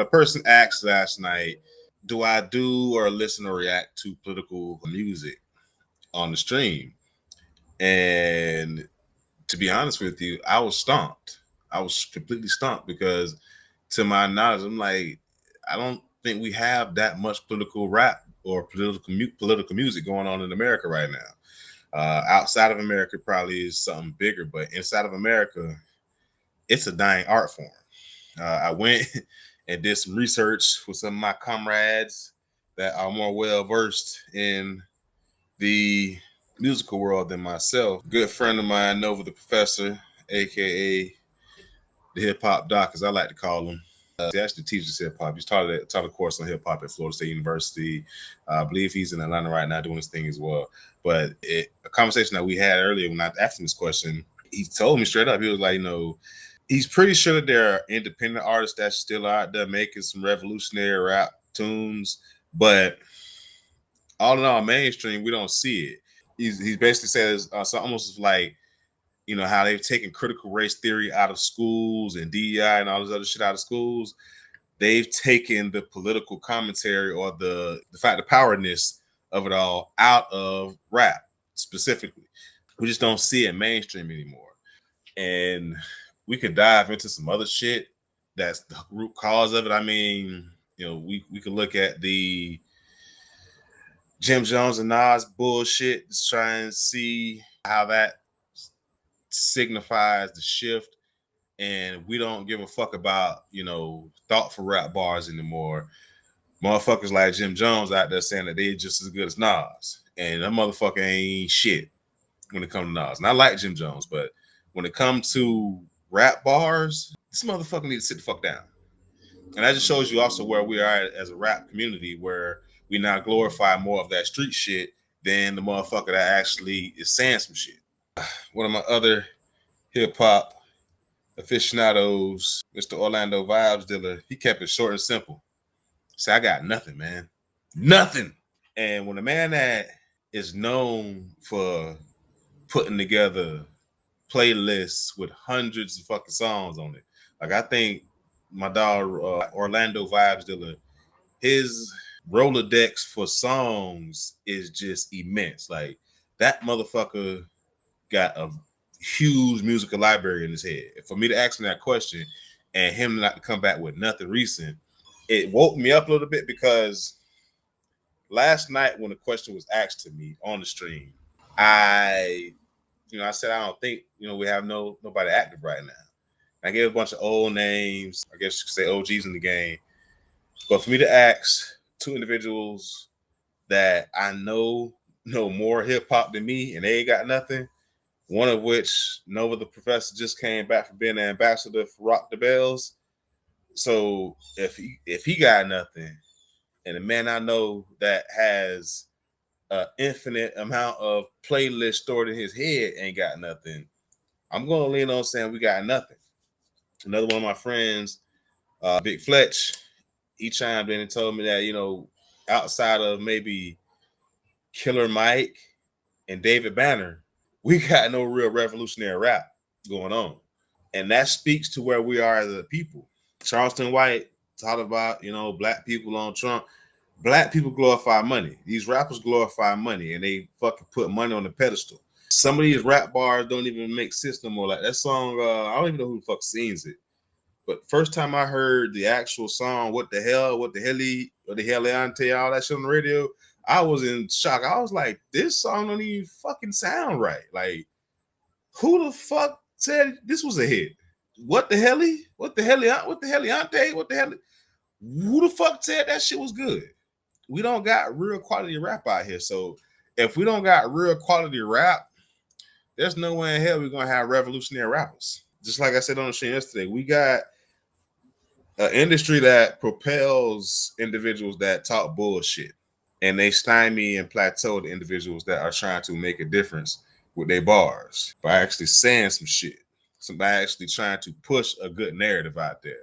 A person asked last night, do I do or listen or react to political music on the stream? And to be honest with you, I was stumped. I was completely stumped because, to my knowledge, I'm like, I don't think we have that much political rap or political music going on in America right now. Outside of America, probably is something bigger, but inside of America, it's a dying art form. I went and did some research with some of my comrades that are more well versed in the musical world than myself. Good friend of mine, Nova the Professor, aka the hip hop doc, as I like to call him. He actually teaches hip hop. He's taught a course on hip hop at Florida State University. I believe he's in Atlanta right now doing his thing as well. But a conversation that we had earlier when I asked him this question, he told me straight up, he was like, he's pretty sure that there are independent artists that's still out there making some revolutionary rap tunes, but all in all, mainstream, we don't see it. He's basically said it's almost like, how they've taken critical race theory out of schools and DEI and all this other shit out of schools. They've taken the political commentary or the powerness of it all out of rap specifically. We just don't see it mainstream anymore. And we could dive into some other shit that's the root cause of it. I mean, we could look at the Jim Jones and Nas bullshit, just try and see how that signifies the shift. And we don't give a fuck about, thoughtful rap bars anymore. Motherfuckers like Jim Jones out there saying that they're just as good as Nas. And that motherfucker ain't shit when it comes to Nas. And I like Jim Jones, but when it comes to rap bars, this motherfucker needs to sit the fuck down. And that just shows you also where we are as a rap community, where we now glorify more of that street shit than the motherfucker that actually is saying some shit. One of my other hip hop aficionados, Mr. Orlando Vibes Dealer, he kept it short and simple. Say, I got nothing, man. Nothing. And when a man that is known for putting together playlists with hundreds of fucking songs on it, like I think my dog Orlando Vibes Dealer, his Rolodex for songs is just immense. Like, that motherfucker got a huge musical library in his head. For me to ask him that question and him not to come back with nothing recent, it woke me up a little bit, because last night when the question was asked to me on the stream, I said, I don't think, we have nobody active right now. I gave a bunch of old names, I guess you could say OGs in the game. But for me to ask two individuals that I know more hip hop than me, and they ain't got nothing, one of which, Nova the Professor, just came back from being an ambassador for Rock the Bells. So if he got nothing, and a man I know that has an infinite amount of playlists stored in his head ain't got nothing, I'm going to lean on saying we got nothing. Another one of my friends, Big Fletch, he chimed in and told me that, outside of maybe Killer Mike and David Banner, we got no real revolutionary rap going on. And that speaks to where we are as a people. Charleston White talked about, black people on Trump. Black people glorify money. These rappers glorify money, and they fucking put money on the pedestal. Some of these rap bars don't even make sense no more. Like that song, I don't even know who the fuck sings it. But first time I heard the actual song, what the hell, all that shit on the radio, I was in shock. I was like, this song don't even fucking sound right. Like, who the fuck said this was a hit? What the hell? What the hell? Who the fuck said that shit was good? We don't got real quality rap out here. So if we don't got real quality rap, there's no way in hell we're gonna have revolutionary rappers. Just like I said on the show yesterday, we got an industry that propels individuals that talk bullshit, and they stymie and plateau the individuals that are trying to make a difference with their bars by actually saying some shit, by actually trying to push a good narrative out there.